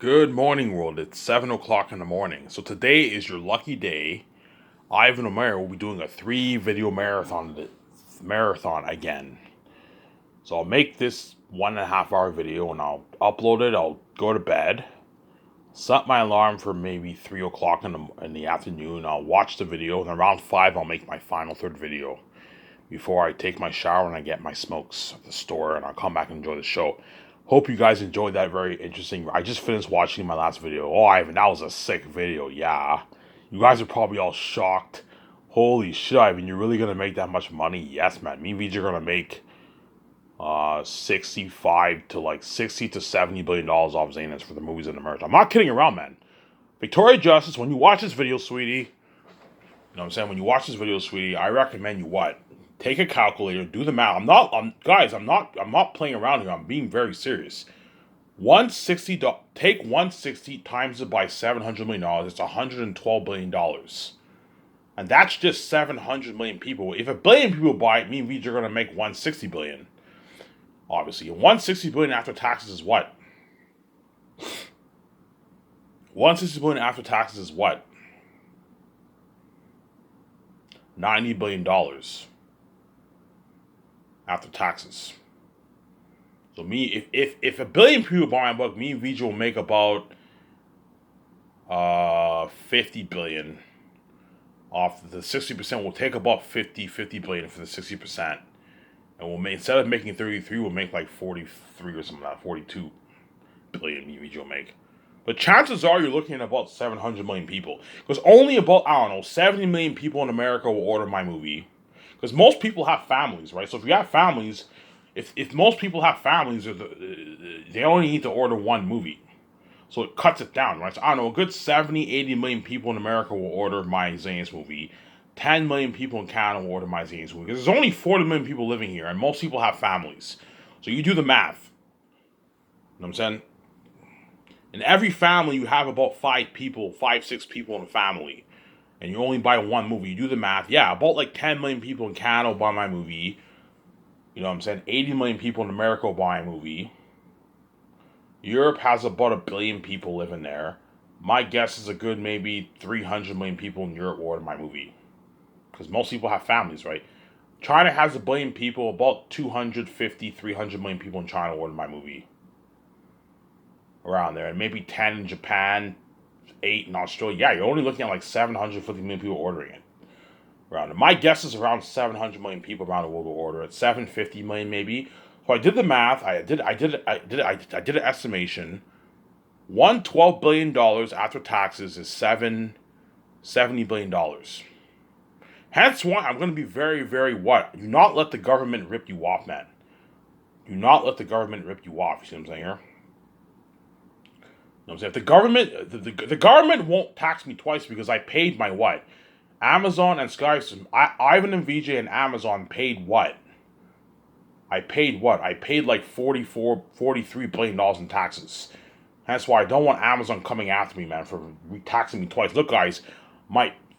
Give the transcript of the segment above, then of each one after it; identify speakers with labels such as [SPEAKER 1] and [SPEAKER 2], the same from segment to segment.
[SPEAKER 1] Good morning, world. It's 7 o'clock in the morning. So today is your lucky day. Ivan Omer will be doing a 3 video marathon again. So I'll make this 1.5 hour video and I'll upload it. I'll go to bed, set my alarm for maybe 3 o'clock in the afternoon. I'll watch the video, and around 5 I'll make my final third video before I take my shower and I get my smokes at the store, and I'll come back and enjoy the show. Hope you guys enjoyed that very interesting. I just finished watching my last video. Oh, Ivan, that was a sick video. Yeah. You guys are probably all shocked. Holy shit, Ivan, you're really gonna make that much money? Yes, man. Me and VJ are gonna make 65 to like 60 to 70 billion dollars off Zanus for the movies and the merch. I'm not kidding around, man. Victoria Justice, when you watch this video, sweetie, you know what I'm saying? When you watch this video, sweetie, I recommend you what? Take a calculator, do the math. I'm not playing around here. I'm being very serious. 160, take 160 times it by $700 million. It's $112 billion. And that's just 700 million people. If a billion people buy it, me and VJ are going to make 160 billion. Obviously. 160 billion after taxes is what? 160 billion after taxes is what? $90 billion after taxes. So me, if a billion people buy my book, me and VJ will make about 50 billion off the 60%. We'll take about 50 billion for the 60%, and we'll make, instead of making 33, we'll make like 43 or something like that, 42 billion. Me and VJ will make. But chances are you're looking at about 700 million people, because only about, I don't know, 70 million people in America will order my movie. Because most people have families, right? So if you have families, if most people have families, they only need to order one movie. So it cuts it down, right? So I don't know, a good 70, 80 million people in America will order my Zane's movie. 10 million people in Canada will order my Zane's movie. Because there's only 40 million people living here, and most people have families. So you do the math. You know what I'm saying? In every family, you have about 6 people in a family. And you only buy one movie. You do the math. Yeah, about like 10 million people in Canada will buy my movie. You know what I'm saying? 80 million people in America will buy a movie. Europe has about 1 billion people living there. My guess is a good maybe 300 million people in Europe will order my movie. Because most people have families, right? China has 1 billion people. About 250, 300 million people in China order my movie. Around there. And maybe 10 in Japan, 8 in Australia. Yeah, you're only looking at like 750 million people ordering it. Around it. My guess is around 700 million people around the world will order it. 750 million maybe. So I did the math. I did an estimation. $112 billion after taxes is $70 billion. Hence why I'm going to be very, very what? Do not let the government rip you off, man. Do not let the government rip you off. You see what I'm saying here? You know what I'm saying? If the government won't tax me twice because I paid my what? Amazon and Sky, Ivan and VJ and Amazon paid what? I paid what? I paid like $43 billion in taxes. That's why I don't want Amazon coming after me, man, for taxing me twice. Look, guys,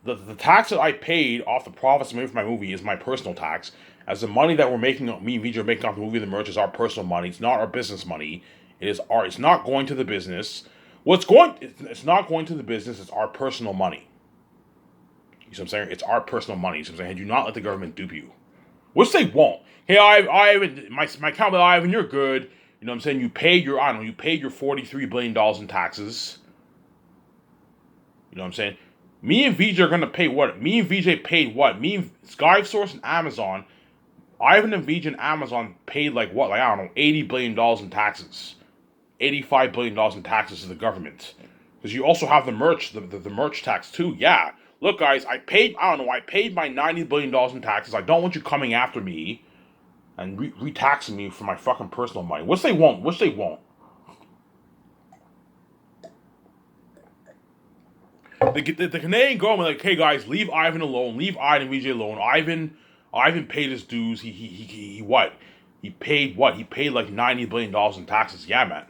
[SPEAKER 1] the tax that I paid off the profits made for my movie is my personal tax. As the money that we're making, me and VJ are making off the movie, the merch is our personal money. It's not our business money. It's not going to the business. It's not going to the business. It's our personal money. You see what I'm saying? It's our personal money. You see what I'm saying? Do not let the government dupe you. Which they won't. Hey, Ivan, my account with Ivan, you're good. You know what I'm saying? You paid your $43 billion in taxes. You know what I'm saying? Me and VJ are going to pay what? Me and VJ paid what? Me and SkySource and Amazon, Ivan and VJ and Amazon paid like what? Like, I don't know, $80 billion in taxes. $85 billion in taxes to the government. Because you also have the merch, the merch tax too. Yeah. Look, guys, I paid my $90 billion in taxes. I don't want you coming after me and re-taxing me for my fucking personal money. Which they won't. The Canadian government, like, hey, guys, leave Ivan alone. Leave Ivan and VJ alone. Ivan paid his dues. He what? He paid what? He paid like $90 billion in taxes. Yeah, man.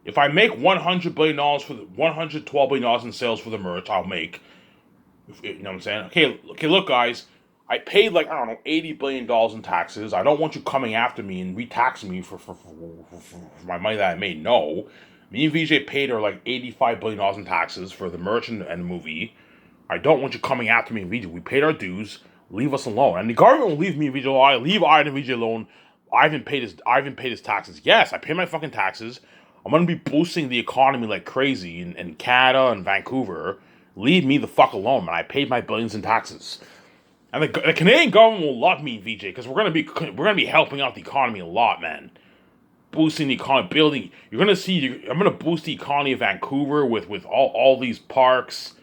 [SPEAKER 1] If I make $100 billion for the $112 billion in sales for the merch, I'll make. You know what I'm saying? Okay, look, guys. I paid like, I don't know, $80 billion in taxes. I don't want you coming after me and re-taxing me for my money that I made. No. Me and VJ paid her like $85 billion in taxes for the merch and the movie. I don't want you coming after me and VJ. We paid our dues. Leave us alone. And the government will leave me and VJ alone. Leave Ivan and VJ alone. Ivan paid his taxes. Yes, I pay my fucking taxes. I'm gonna be boosting the economy like crazy in Canada and Vancouver. Leave me the fuck alone, man. I paid my billions in taxes. And the Canadian government will love me, VJ, because we're gonna be helping out the economy a lot, man. Boosting the economy, building. You're gonna see. I'm gonna boost the economy of Vancouver with all these parks.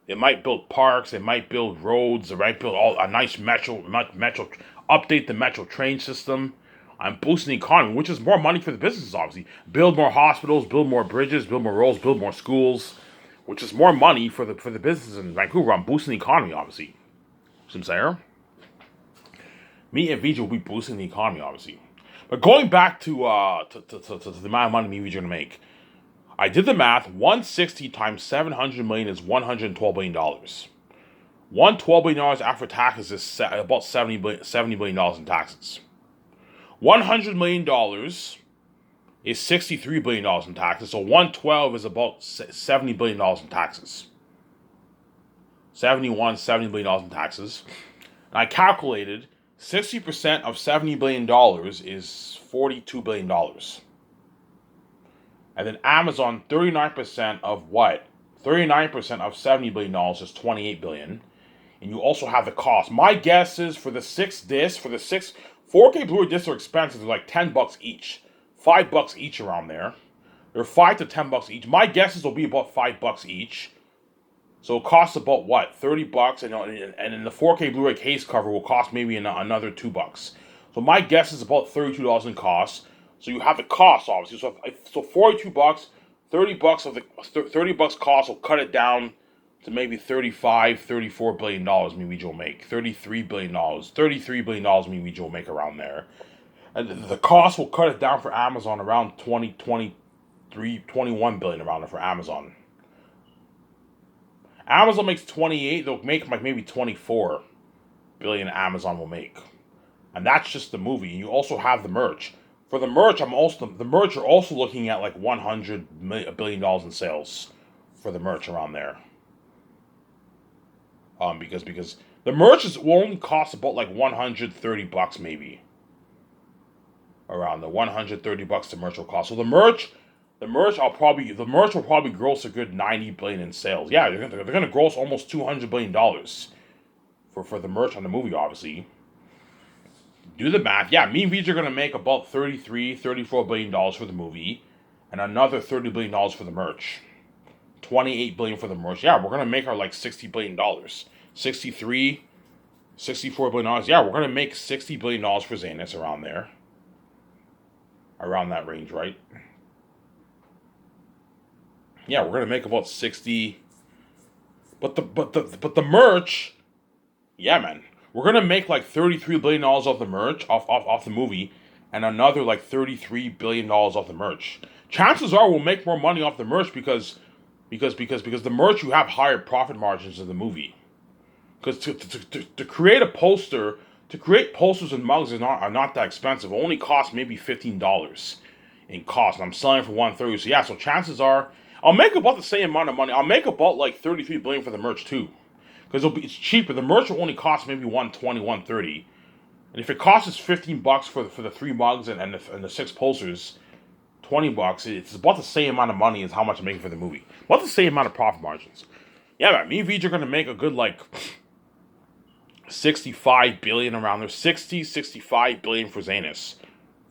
[SPEAKER 1] They might build parks. They might build roads. They might build a nice metro. Update the metro train system. I'm boosting the economy, which is more money for the businesses, obviously. Build more hospitals, build more bridges, build more roads, build more schools, which is more money for the businesses in Vancouver. I'm boosting the economy, obviously. See what I'm saying? Me and VJ will be boosting the economy, obviously. But going back to the amount of money me and VJ are gonna make, I did the math. 160 times 700 million is $112 billion. $112 billion after taxes is about $70 billion in taxes. $100 million is $63 billion in taxes. So 112 is about $70 billion in taxes. $70 billion in taxes. And I calculated 60% of $70 billion is $42 billion. And then Amazon, 39% of what? 39% of $70 billion is $28 billion. And you also have the cost. My guess is for the 6 discs, for the 6 4K Blu-ray discs are expensive. They're like $10 each. $5 each around there. They're $5 to $10 each. My guess is they'll be about $5 each. So it costs about what? $30, and in the 4K Blu-ray case cover will cost maybe another $2. So my guess is about $32 in cost. So you have the cost obviously. So $42, $30 of the $30 cost will cut it down to maybe $34 billion. Maybe Joe make $33 billion. $33 billion. Maybe Joe make around there. And the cost will cut it down for Amazon around 21 billion around there for Amazon. Amazon makes 28, they'll make like maybe 24 billion Amazon will make. And that's just the movie. You also have the merch. For the merch, the merch are also looking at like $100 billion in sales for the merch around there. Because the merch will only cost about like $130 maybe. Around the $130 the merch will cost. So the merch will probably gross a good $90 billion in sales. Yeah, they're gonna gross almost $200 billion for the merch on the movie, obviously. Do the math. Yeah, me and VJ are gonna make about $34 billion for the movie, and another $30 billion for the merch. $28 billion for the merch. Yeah, we're gonna make our like $60 billion. $64 billion. Yeah, we're gonna make $60 billion for Zanus around there. Around that range, right? Yeah, we're gonna make about 60. But the merch, yeah, man, we're gonna make like $33 billion off the merch, off the movie, and another like $33 billion off the merch. Chances are we'll make more money off the merch because the merch you have higher profit margins than the movie. Because to create a poster, to create posters and mugs are not that expensive. It only costs maybe $15 in cost. And I'm selling for $130. So yeah, so chances are I'll make about the same amount of money. I'll make about like $33 billion for the merch too, because it's cheaper. The merch will only cost maybe $120, $130, and if it costs us $15 for the 3 mugs and the 6 posters, $20, it's about the same amount of money as how much I'm making for the movie. About the same amount of profit margins. Yeah, man, me and VJ are gonna make a good like $65 billion around there. $65 billion for Zanus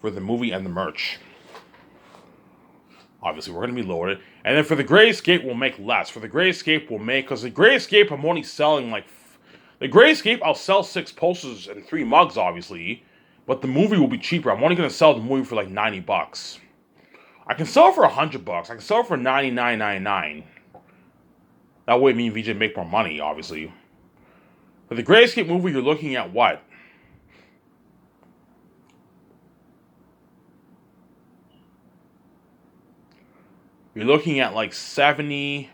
[SPEAKER 1] for the movie and the merch. Obviously, we're going to be lowered. And then for the Gray Escape, we'll make less. For the Gray Escape, we'll make... Because the Gray Escape, I'm only selling like... The Gray Escape, I'll sell 6 posters and 3 mugs, obviously. But the movie will be cheaper. I'm only going to sell the movie for like $90. I can sell it for $100. I can sell it for $99.99. That way me and VJ make more money, obviously. For the Gray Escape movie, you're looking at what? You're looking at like 70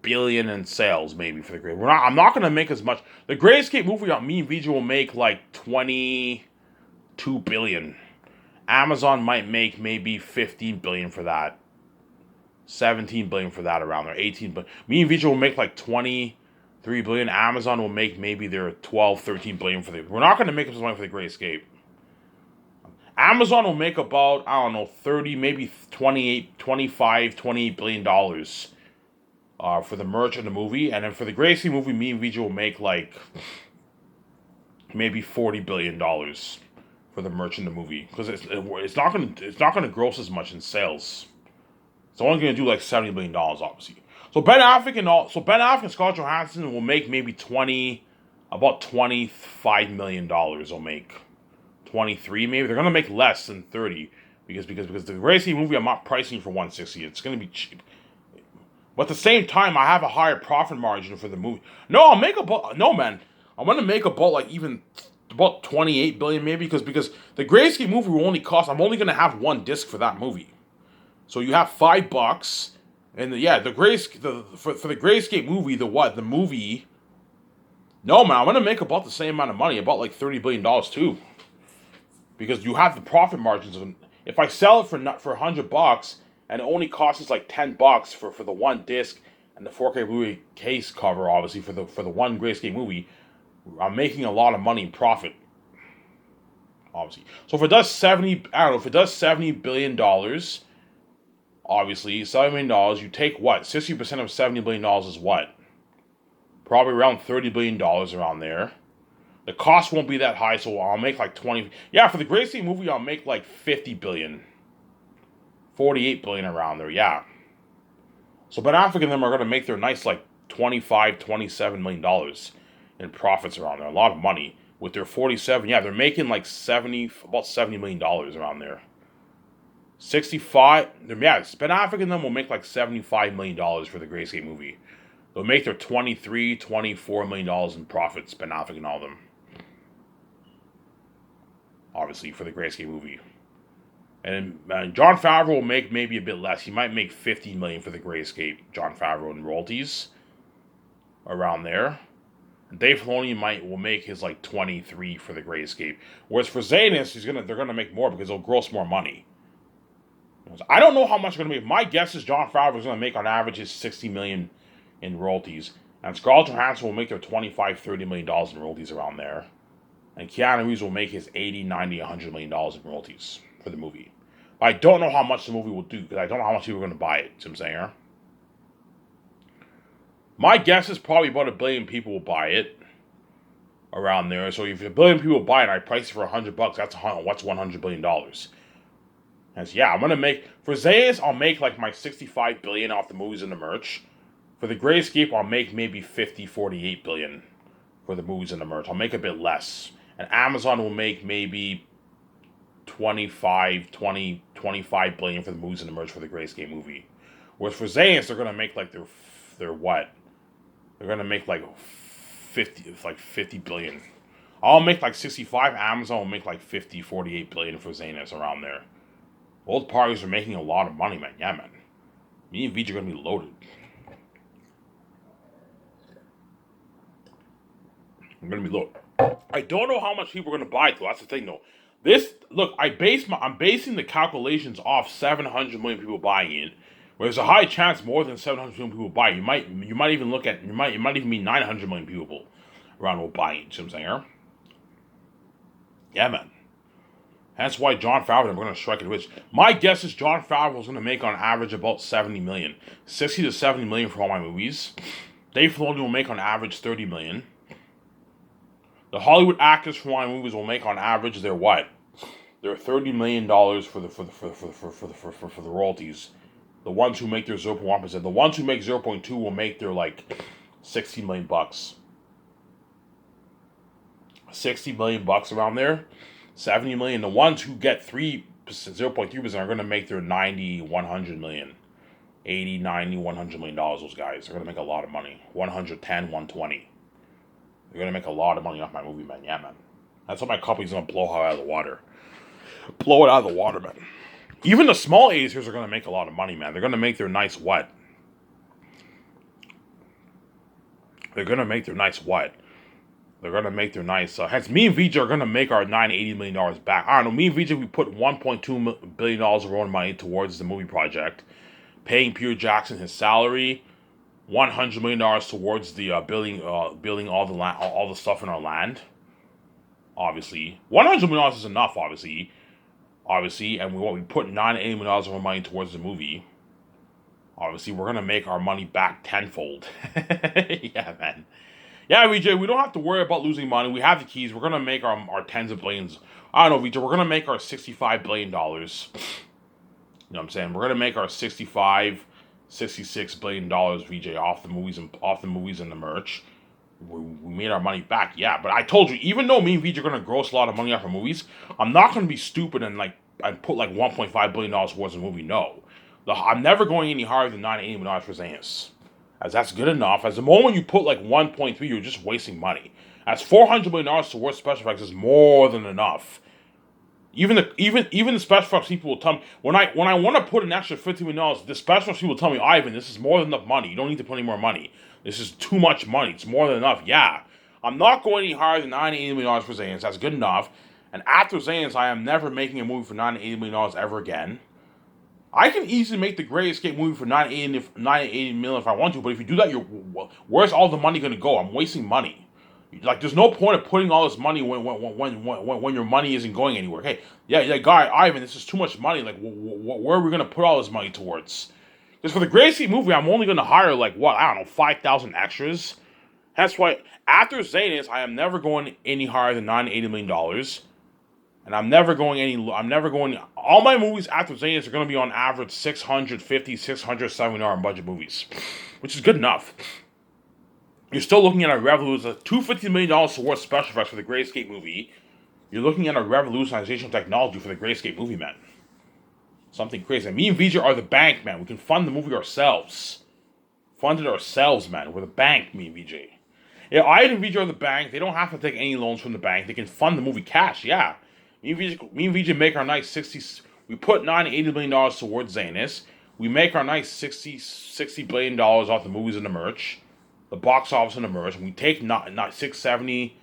[SPEAKER 1] billion in sales, maybe, for the Gray. I'm not going to make as much. The Gray Escape movie, me and VJ will make like 22 billion. Amazon might make maybe 15 billion for that. 17 billion for that around there, 18 billion. Me and VJ will make like 23 billion. Amazon will make maybe their 12, 13 billion for the. We're not going to make as much money for the Great Escape. Amazon will make about, I don't know, 30, maybe 28, 25, 28 billion dollars for the merch of the movie. And then for the Great Escape movie, me and VJ will make like maybe $40 billion for the merch in the movie. Because it's not gonna gross as much in sales. It's only gonna do like $70 billion, obviously. So Ben Affleck and Scarlett Johansson will make maybe about $25 million. They'll make 23 maybe. They're gonna make less than 30 because the Great Escape movie I'm not pricing for 160. It's gonna be cheap. But at the same time, I have a higher profit margin for the movie. No, man. I'm gonna make about like even about 28 billion maybe because the Great Escape movie will only cost. I'm only gonna have one disc for that movie. So you have $5, and for the Great Escape movie, the movie. No man, I'm gonna make about the same amount of money, about like $30 billion too, because you have the profit margins. If I sell it for $100 and it only costs us like $10 for the one disc and the 4K Blu-ray case cover, obviously for the one Great Escape movie, I'm making a lot of money in profit. Obviously, so if it does $70 billion. Obviously, $70 million, you take what? 60% of $70 billion is what? Probably around $30 billion around there. The cost won't be that high, so I'll make like 20. Yeah, for the Great Escape movie, I'll make like 50 billion. 48 billion around there, yeah. So Ben Affleck and them are going to make their nice like $27 million in profits around there. A lot of money. With their 47, yeah, they're making like about $70 million around there. 65, yeah, Ben Affleck and them will make like $75 million for the Great Escape movie. They'll make their $24 million in profits, Ben Affleck and all of them. Obviously, for the Great Escape movie. And Jon Favreau will make maybe a bit less. He might make $15 million for the Great Escape, Jon Favreau, in royalties. Around there. And Dave Filoni will make his like 23 for the Great Escape. Whereas for Zanus, they're gonna make more because they'll gross more money. I don't know how much they're going to make. My guess is Jon Favreau is going to make on average his $60 million in royalties. And Scarlett Johansson will make their $25-30 million in royalties around there. And Keanu Reeves will make his $80, $90, $100 million in royalties for the movie. But I don't know how much the movie will do because I don't know how much people are going to buy it. See what I'm saying here? My guess is probably about 1 billion people will buy it around there. So if 1 billion people buy it and I price it for $100, what's $100 billion? And so, yeah, I'm going to make, for Zayas, I'll make like my 65 billion off the movies and the merch. For the Great Escape, I'll make maybe 48 billion for the movies and the merch. I'll make a bit less. And Amazon will make maybe 25 billion for the movies and the merch for the Great Escape movie. Whereas for Zayas, they're going to make like their what? They're going to make like 50 billion. I'll make like 65. Amazon will make like 48 billion for Zanus around there. Both parties are making a lot of money, man. Yeah, man. Me and VJ are going to be loaded. I'm going to be loaded. I don't know how much people are going to buy it, though. That's the thing, though. I'm basing the calculations off 700 million people buying it. Where there's a high chance more than 700 million people buy it. You might even it might even be 900 million people around will buy it. See what I'm saying here? Yeah, man. That's why Jon Favreau, we're going to strike it rich. My guess is Jon Favreau is going to make on average about 70 million. 60 to 70 million for all my movies. Dave Filoni will make on average 30 million. The Hollywood actors for my movies will make on average their what? Their $30 million for the royalties. The ones who make their 0.1%. The ones who make 0.2 will make their like $60 million. $60 million around there. 70 million. The ones who get 0.3% are going to make their 90, 100 million. 80, 90, 100 million dollars. Those guys are going to make a lot of money. 110, 120. They're going to make a lot of money off my movie, man. Yeah, man. That's what my company's going to blow out of the water. Blow it out of the water, man. Even the small A's here are going to make a lot of money, man. They're going to make their nice what? They're going to make their nice what? They're going to make their nice... hence, me and VJ are going to make our $980 million back. I don't know. Me and VJ, we put $1.2 billion of our own money towards the movie project. paying Peter Jackson his salary, $100 million towards the building all the land, all the stuff in our land. Obviously, $100 million is enough. Obviously, and we put $980 of our money towards the movie. Obviously, we're gonna make our money back tenfold. Yeah, man. Yeah, VJ, we don't have to worry about losing money. We have the keys. We're gonna make our tens of billions. I don't know, VJ. We're gonna make our $65 billion. You know what I'm saying? We're gonna make our $66 billion, VJ, off the movies and the merch. We made our money back, yeah. But I told you, even though me and VJ are gonna gross a lot of money off of movies, I'm not gonna be stupid and put like $1.5 billion towards a movie. No, I'm never going any higher than $980 million for Zanus, as that's good enough. As the moment you put like 1.3, you're just wasting money. As $400 million towards special effects is more than enough. Even the special effects people will tell me when I want to put an extra $50 million, the special effects people will tell me, Ivan, this is more than enough money. You don't need to put any more money. This is too much money. It's more than enough. Yeah, I'm not going any higher than $980 million for Zanus. That's good enough. And after Zanus, I am never making a movie for $980 million ever again. I can easily make the Great Escape movie for $980 million if I want to, but if you do that, where's all the money going to go? I'm wasting money. Like, there's no point of putting all this money when your money isn't going anywhere. Hey, yeah, guy, Ivan, this is too much money. Like, where are we going to put all this money towards? Because for the Great Escape movie, I'm only going to hire, 5,000 extras. That's why, after Zanus, I am never going any higher than $980 million. And all my movies after Zanus are going to be on average $650, $670 budget movies. Which is good enough. You're still looking at a revolution, $250 million towards special effects for the Great Escape movie. You're looking at a revolutionization of technology for the Great Escape movie, man. Something crazy. And me and VJ are the bank, man. We can fund the movie ourselves. Fund it ourselves, man. We're the bank, me and VJ. Yeah, I and VJ are the bank. They don't have to take any loans from the bank. They can fund the movie cash, yeah. Me and VJ make our nice 60... We put $980 million towards Zanus. We make our nice $60 billion off the movies and the merch. The box office and the merch, and we take not $670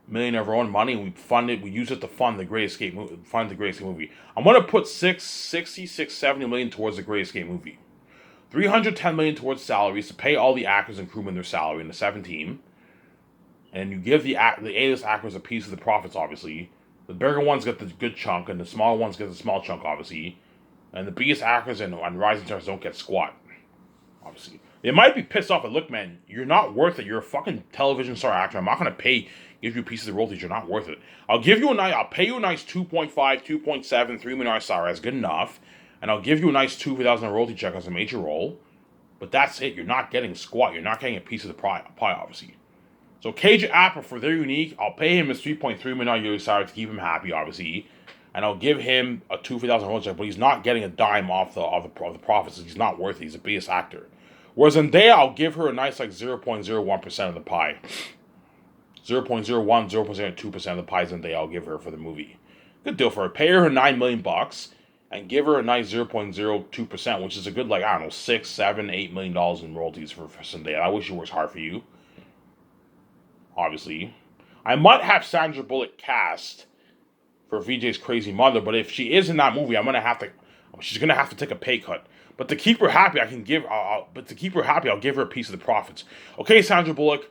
[SPEAKER 1] million of our own money, and we fund it. We use it to fund the Great Escape movie. I'm gonna put $670 million towards the Great Escape movie. $310 million towards salaries to pay all the actors and crewmen their salary in the 17. And you give the A-list actors a piece of the profits, obviously. The bigger ones get the good chunk, and the smaller ones get the small chunk, obviously. And the biggest actors and rising stars don't get squat, obviously. They might be pissed off, but look, man, you're not worth it. You're a fucking television star actor. I'm not gonna give you pieces of royalties. You're not worth it. I'll pay you a nice 2.5, 2.7, $3 million salary. That's good enough. And I'll give you a nice $2,000 royalty check as a major role. But that's it. You're not getting squat. You're not getting a piece of the pie, obviously. So KJ Apa, for their unique, I'll pay him his $3.3 million yearly salary to keep him happy, obviously. And I'll give him a $2,000 royalty check, but he's not getting a dime off the profits. He's not worth it. He's the biggest actor. Whereas Zendaya, I'll give her a nice 0.01% of the pie. 0.01, 0.02% of the pie Zendaya I'll give her for the movie. Good deal for her. Pay her $9 million and give her a nice 0.02%, which is a good, $6, $7, $8 million in royalties for Zendaya. I wish she works hard for you. Obviously. I might have Sandra Bullock cast for VJ's Crazy Mother, but if she is in that movie, she's gonna have to take a pay cut. But to keep her happy, I'll give her a piece of the profits. Okay, Sandra Bullock,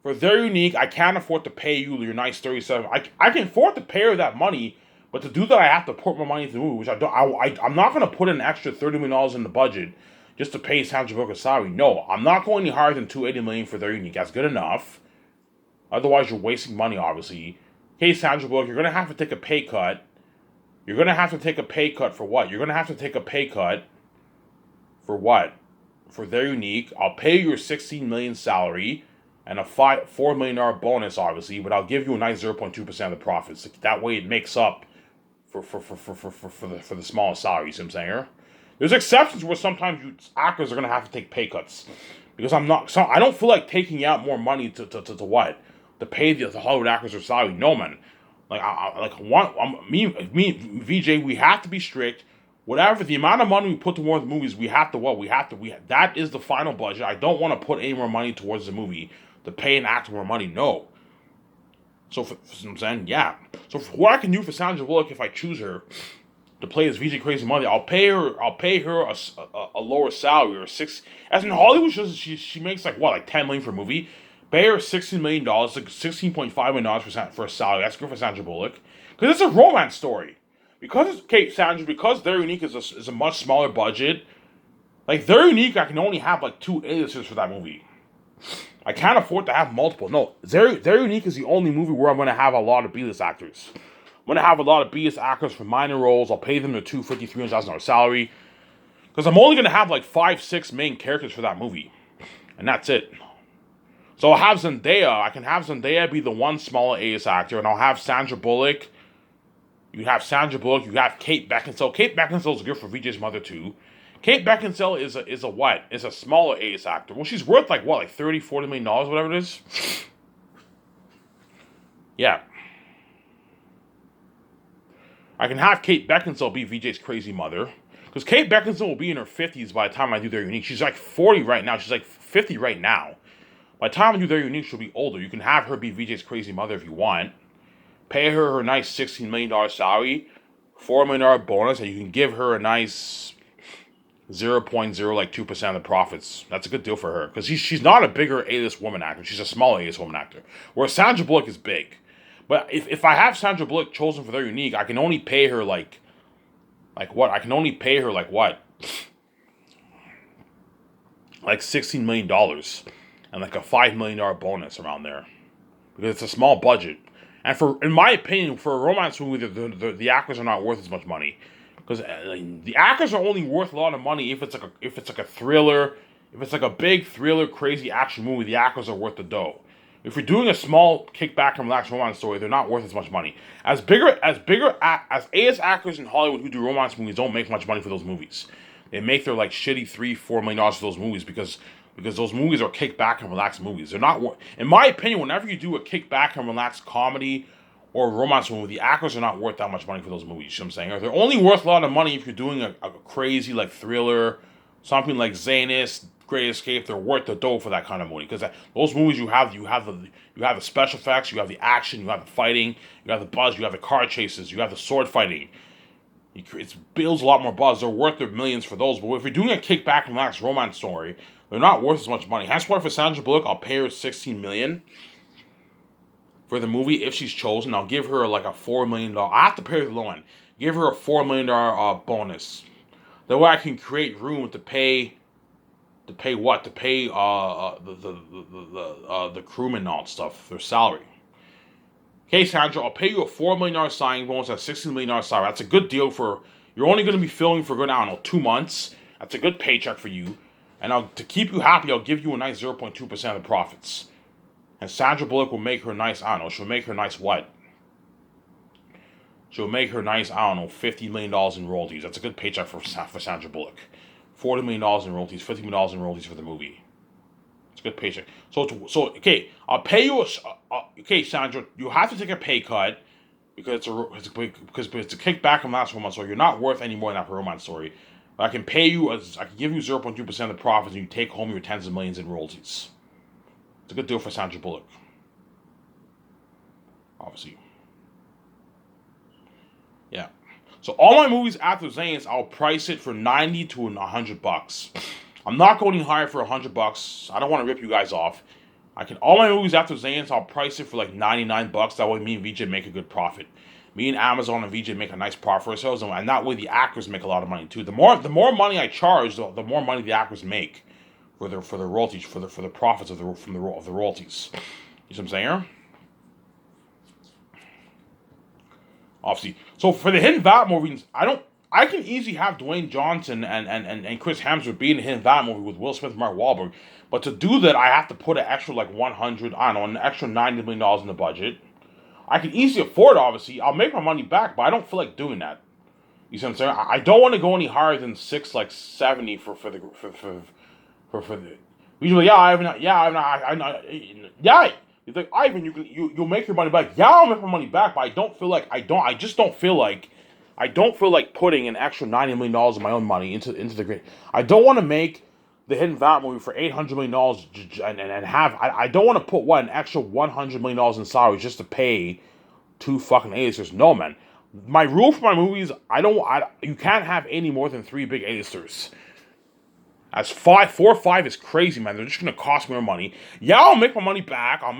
[SPEAKER 1] for their unique, I can't afford to pay you your nice 37. I can afford to pay her that money, but to do that, I have to put my money into the movie, which I don't. I'm not gonna put an extra $30 million in the budget just to pay Sandra Bullock a salary. No, I'm not going any higher than $280 million for their unique. That's good enough. Otherwise, you're wasting money. Obviously, hey, Sandra Bullock, you're gonna have to take a pay cut. You're gonna have to take a pay cut for what? You're gonna have to take a pay cut. For what? For their unique, I'll pay you your $16 million salary and a $4 million bonus, obviously, but I'll give you a nice 0.2% of the profits. That way, it makes up for the smallest salary. You see what I'm saying? There's exceptions where sometimes actors are gonna have to take pay cuts because I don't feel like taking out more money to what? To pay the Hollywood actors their salary. No, man. VJ, we have to be strict. Whatever the amount of money we put towards the movies, that is the final budget. I don't want to put any more money towards the movie to pay an actor more money. No. So for I'm saying, yeah. So for what I can do for Sandra Bullock if I choose her to play as VJ Crazy Mother, I'll pay her. I'll pay her a lower salary or six. As in Hollywood, she makes like what, like 10 million for a movie. Pay her $16 million, like $16.5 million for a salary. That's good for Sandra Bullock because it's a romance story. Because Sandra, because They're Unique is a much smaller budget. Like They're Unique, I can only have like 2 A-listers for that movie. I can't afford to have multiple. No, They're Unique is the only movie where I'm going to have a lot of B-list actors. I'm going to have a lot of B-list actors for minor roles. I'll pay them their $250,000, $300,000 salary. Because I'm only going to have like 5-6 main characters for that movie. And that's it. So I'll have Zendaya. I can have Zendaya be the one smaller A-list actor. And I'll have Sandra Bullock. You have Sandra Bullock. You have Kate Beckinsale. Kate Beckinsale is good for VJ's mother too. Kate Beckinsale is a what? Is a smaller A-list actor. Well, she's worth like what? Like $30-40 million, whatever it is. Yeah. I can have Kate Beckinsale be VJ's crazy mother. Because Kate Beckinsale will be in her 50s by the time I do They're Unique. She's like 40 right now. She's like 50 right now. By the time I do They're Unique, she'll be older. You can have her be VJ's crazy mother if you want. Pay her nice $16 million salary. $4 million bonus. And you can give her a nice 0.02% of the profits. That's a good deal for her. Because she's not a bigger A-list woman actor. She's a smaller A-list woman actor. Whereas Sandra Bullock is big. But if I have Sandra Bullock chosen for They're Unique, I can only pay her like what? I can only pay her like what? Like $16 million. And like a $5 million bonus around there. Because it's a small budget. And in my opinion, for a romance movie, the actors are not worth as much money. Because the actors are only worth a lot of money if it's like a thriller, if it's like a big thriller, crazy action movie. The actors are worth the dough. If you're doing a small kickback and relaxed romance story, they're not worth as much money. As A-list actors in Hollywood who do romance movies don't make much money for those movies. They make their like shitty $3-4 million for those movies because those movies are kickback and relaxed movies. They're not, in my opinion, whenever you do a kickback and relaxed comedy or a romance movie, the actors are not worth that much money for those movies. You know what I'm saying? They're only worth a lot of money if you're doing a crazy like thriller, something like Zanus, Great Escape. They're worth the dough for that kind of movie because those movies you have the special effects, you have the action, you have the fighting, you have the buzz, you have the car chases, you have the sword fighting. It builds a lot more buzz. They're worth their millions for those. But if you're doing a kickback and relaxed romance story, they're not worth as much money. Hence why for Sandra Bullock, I'll pay her $16 million for the movie if she's chosen. I'll give her like a $4 million. I have to pay her the low end. Give her a $4 million bonus. That way I can create room to pay what? To pay the crewmen and all that stuff, their salary. Okay, Sandra, I'll pay you a $4 million signing bonus and a $16 million salary. That's a good deal for, you're only going to be filming for, I don't know, 2 months. That's a good paycheck for you. And to keep you happy, I'll give you a nice 0.2% of the profits. And Sandra Bullock will make her nice, she'll make her nice what? She'll make her nice, $50 million in royalties. That's a good paycheck for Sandra Bullock. $40 million in royalties, $50 million in royalties for the movie. It's a good paycheck. So okay, I'll pay you okay, Sandra, you have to take a pay cut because it's a kickback from last romance story. You're not worth any more than that for a romance story. But I can pay you, I can give you 0.2% of the profits and you take home your tens of millions in royalties. It's a good deal for Sandra Bullock. Obviously. Yeah. So all my movies after Zane's, I'll price it for $90 to $100. I'm not going any higher for $100. I don't want to rip you guys off. All my movies after Zane's, I'll price it for like $99. That way me and VJ make a good profit. Me and Amazon and VJ make a nice profit for ourselves, and that way the actors make a lot of money too. The more money I charge, the more money the actors make for their royalties, for the profits of the royalties. You see what I'm saying? Obviously, so for the Hidden Valley movies, I can easily have Dwayne Johnson and Chris Hemsworth be in the Hidden Valley movie with Will Smith and Mark Wahlberg, but to do that, I have to put an extra like an extra $90 million in the budget. I can easily afford it, obviously. I'll make my money back, but I don't feel like doing that. You see what I'm saying? I don't want to go any higher than 670 for the usually He's like, Ivan, you'll make your money back. Yeah, I'll make my money back, but I just don't feel like putting an extra $90 million of my own money into the grid. I don't want to make the Hidden Valley movie for $800 million and have, I don't want to put an extra $100 million in salaries just to pay 2 fucking A-listers. No, man. My rule for my movies, you can't have any more than 3 big A-listers. As 4 or 5 is crazy, man. They're just gonna cost me more money. Yeah, I'll make my money back. I'll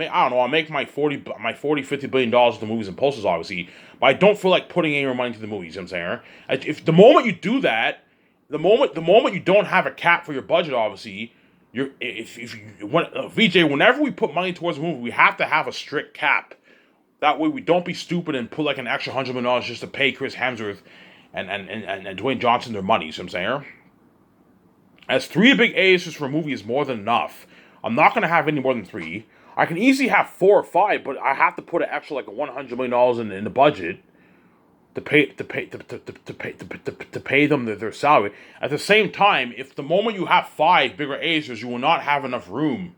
[SPEAKER 1] make my 50 billion dollars to movies and posters, obviously. But I don't feel like putting any more money into the movies. You know what I'm saying? If the moment you do that, the moment you don't have a cap for your budget, obviously, VJ, whenever we put money towards a movie, we have to have a strict cap. That way, we don't be stupid and put like an extra $100 million just to pay Chris Hemsworth and Dwayne Johnson their money. You know what I'm saying? As 3 big A's just for a movie is more than enough. I'm not gonna have any more than 3. I can easily have 4 or 5, but I have to put an extra like $100 million in the budget to pay them their salary. At the same time, if the moment you have 5 bigger A's, you will not have enough room.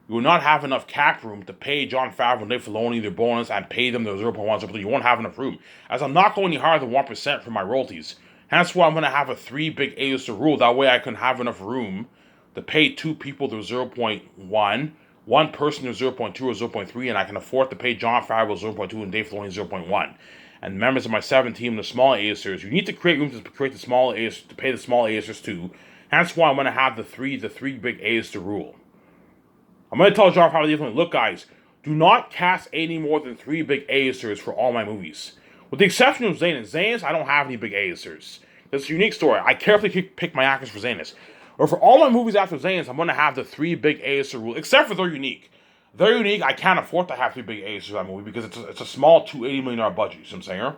[SPEAKER 1] You will not have enough cap room to pay Jon Favreau and Dave Filoni their bonus and pay them their 0.1. You won't have enough room. As I'm not going any higher than 1% for my royalties. Hence why I'm going to have a 3 big A-lister rule. That way I can have enough room to pay 2 people their 0.1, 1 person their 0.2 or 0.3, and I can afford to pay Jon Favreau 0.2 and Dave Filoni 0.1. And members of my 7 team, the small A-listers, you need to create room to create the small A-listers, to pay the small A-listers too. Hence why I'm going to have the 3 big A-lister rule. I'm going to tell Jon Favreau, look guys, do not cast any more than 3 big A-listers for all my movies. With the exception of Zanus, I don't have any big A-listers. It's a unique story. I carefully pick my actors for Zanus. But for all my movies after Zanus, I'm going to have the 3 big A-lister rule, except for They're Unique. They're Unique, I can't afford to have 3 big A-listers for that movie because it's a small $280 million budget, you know what I'm saying?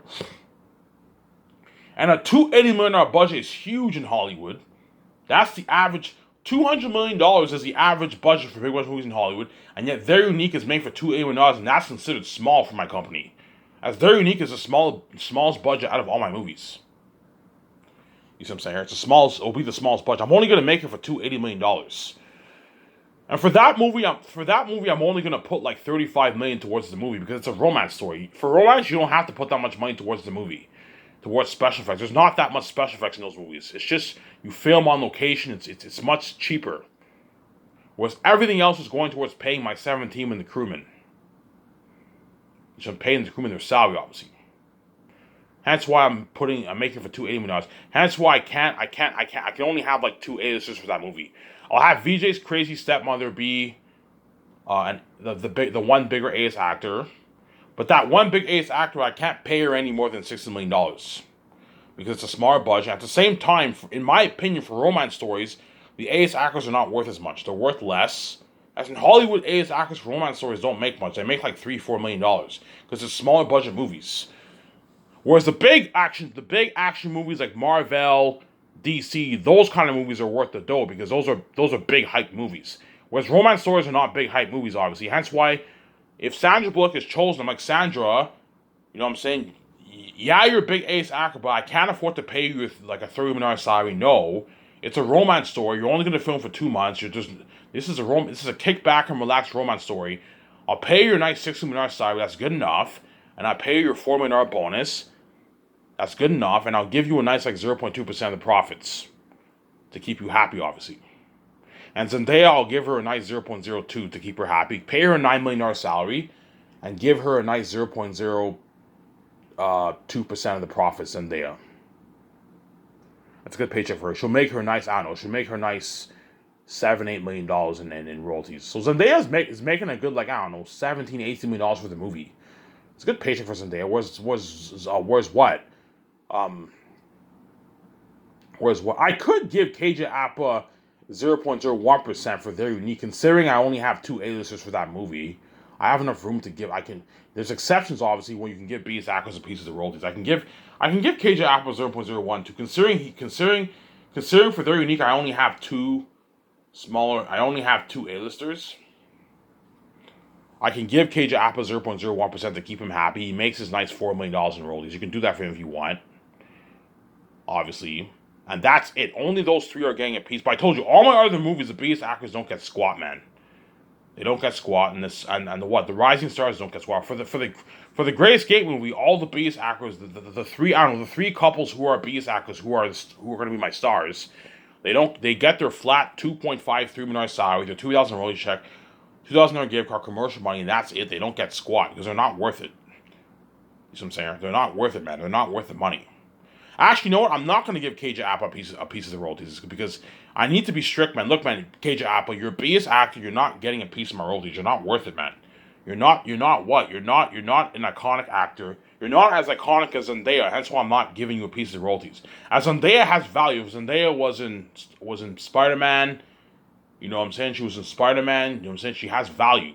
[SPEAKER 1] And a $280 million budget is huge in Hollywood. That's the average. $200 million is the average budget for big budget movies in Hollywood, and yet They're Unique is made for $280 million, and that's considered small for my company. As They're Unique is the smallest budget out of all my movies. You see what I'm saying? It'll be the smallest budget. I'm only going to make it for $280 million. And for that movie, I'm only going to put like $35 million towards the movie because it's a romance story. For romance, you don't have to put that much money towards the movie, towards special effects. There's not that much special effects in those movies. It's just you film on location. It's much cheaper. Whereas everything else is going towards paying my 7 team and the crewmen. So I'm paying the crewmen their salary, obviously. Hence why I'm making it for $280 million. Hence why I can only have like 2 A-listers for that movie. I'll have VJ's crazy stepmother be the one bigger A-list actor. But that one big A-list actor, I can't pay her any more than $60 million. Because it's a smaller budget. At the same time, in my opinion, for romance stories, the A-list actors are not worth as much. They're worth less. As in Hollywood, A-list actors for romance stories don't make much. They make like $3-4 million. Because it's smaller budget movies. Whereas the big action movies like Marvel, DC, those kind of movies are worth the dough because those are big hype movies. Whereas romance stories are not big hype movies, obviously. Hence why, if Sandra Bullock is chosen, I'm like, Sandra, you know what I'm saying? Yeah, you're a big ace actor, but I can't afford to pay you like a $30 million salary. No, it's a romance story. You're only going to film for 2 months. This is a kickback and relaxed romance story. I'll pay you a nice $60 million salary. That's good enough, and I'll pay you your $4 million bonus. That's good enough, and I'll give you a nice like 0.2% of the profits to keep you happy, obviously. And Zendaya, I'll give her a nice 0.02 to keep her happy. Pay her a $9 million salary, and give her a nice 0.02% of the profits. Zendaya. That's a good paycheck for her. She'll make her nice. I don't know. She'll make her nice $7-8 million in royalties. So Zendaya is making a good like I don't know $17-18 million for the movie. It's a good paycheck for Zendaya. Whereas what I could give KJ Apa 0.01% for They're Unique, considering I only have 2 A-listers for that movie. I have enough room to give. There's exceptions, obviously, when you can give B-list actors a piece of the royalties. I can give KJ Apa 0.01 to considering for They're Unique, I only have 2 A-listers. I can give KJ Apa 0.01% to keep him happy. He makes his nice $4 million in royalties. You can do that for him if you want. Obviously. And that's it. Only those 3 are getting a piece. But I told you, all my other movies, the biggest actors don't get squat, man. They don't get squat. And the rising stars don't get squat. For the Great Escape movie, all the biggest actors, the 3 couples who are biggest actors who are going to be my stars, they get their flat $2.53 million salary, their $2,000 royalty check, $2,000 gift card, commercial money, and that's it. They don't get squat because they're not worth it. You see what I'm saying? They're not worth it, man. They're not worth the money. Actually, you know what? I'm not going to give KJ Appa a piece of the royalties because I need to be strict, man. Look, man, KJ Appa, you're a biggest actor. You're not getting a piece of my royalties. You're not worth it, man. You're not what? You're not an iconic actor. You're not as iconic as Zendaya. That's why I'm not giving you a piece of the royalties. As Zendaya has value. If Zendaya was in Spider-Man, you know what I'm saying? She was in Spider-Man, you know what I'm saying? She has value.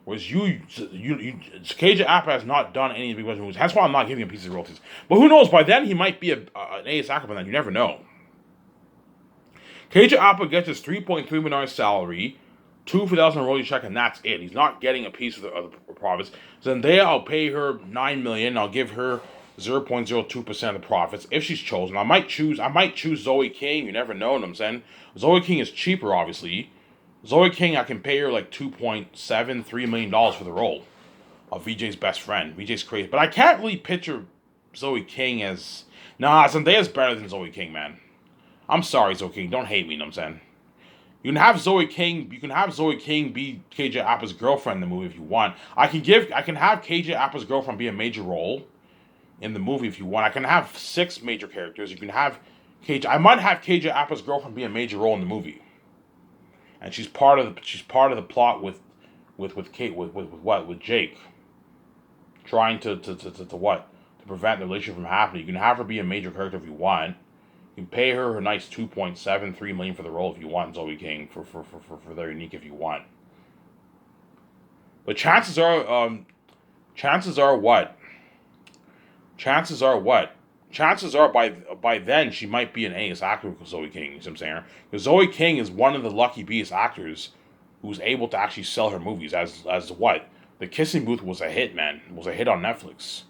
[SPEAKER 1] Whereas KJ Appa has not done any of the big movies. That's why I'm not giving him a piece of royalties. But who knows? By then, he might be an ace actor by then. You never know. KJ Appa gets his $3.3 million salary, $2 for $1,000 royalty check, and that's it. He's not getting a piece of the profits. Zendaya, I'll pay her $9 million. I'll give her 0.02% of the profits if she's chosen. I might choose Zoe King. You never know what I'm saying. Zoe King is cheaper, obviously. Zoe King, I can pay her like $2.73 million for the role of VJ's best friend. VJ's crazy. But I can't really picture Zoe King as... Nah, Zendaya's better than Zoe King, man. I'm sorry, Zoe King. Don't hate me, you know what I'm saying? You can have Zoe King be KJ Appa's girlfriend in the movie if you want. I can have KJ Appa's girlfriend be a major role in the movie if you want. I can have 6 major characters. You can have I might have KJ Appa's girlfriend be a major role in the movie. And she's part of the plot with Jake, trying to prevent the relationship from happening. You can have her be a major character if you want. You can pay her a nice $2.73 million for the role if you want, Zoe King, for their unique if you want. But chances are what? Chances are by then she might be an ace actor with Zoe King. You see what I'm saying? Because Zoe King is one of the lucky beast actors who's able to actually sell her movies. As what? The Kissing Booth was a hit, man. It was a hit on Netflix.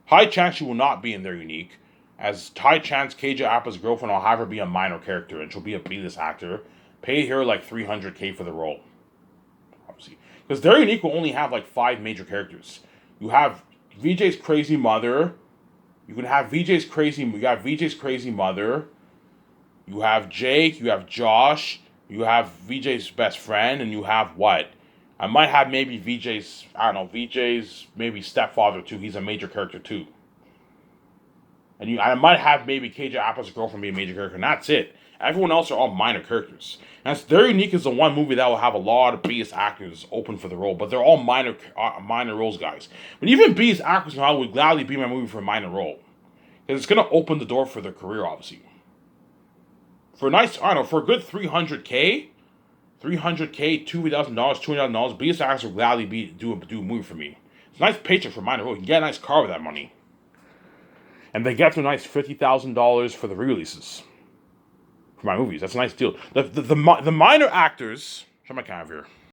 [SPEAKER 1] High chance she will not be in their unique. As high chance KJ Appa's girlfriend will have her be a minor character and she'll be a B-list actor. Pay her like $300K for the role. Obviously. Because their unique will only have like 5 major characters. You have VJ's crazy mother. You can have VJ's crazy mother. You have Jake. You have Josh. You have VJ's best friend. And you have what? I might have maybe VJ's maybe stepfather too. He's a major character too. And I might have maybe KJ Appa's girlfriend be a major character. And that's it. Everyone else are all minor characters. And it's their unique is the one movie that will have a lot of B-list actors open for the role, but they're all minor roles, guys. But even B-list actors now would gladly be my movie for a minor role, because it's gonna open the door for their career, obviously. For a nice, for a good $300K, $2,000, $200,000, B-list actors will gladly do a movie for me. It's a nice paycheck for a minor role. You can get a nice car with that money, and they get a nice $50,000 for the re-releases. For my movies, that's a nice deal. The minor actors. Show my camera here.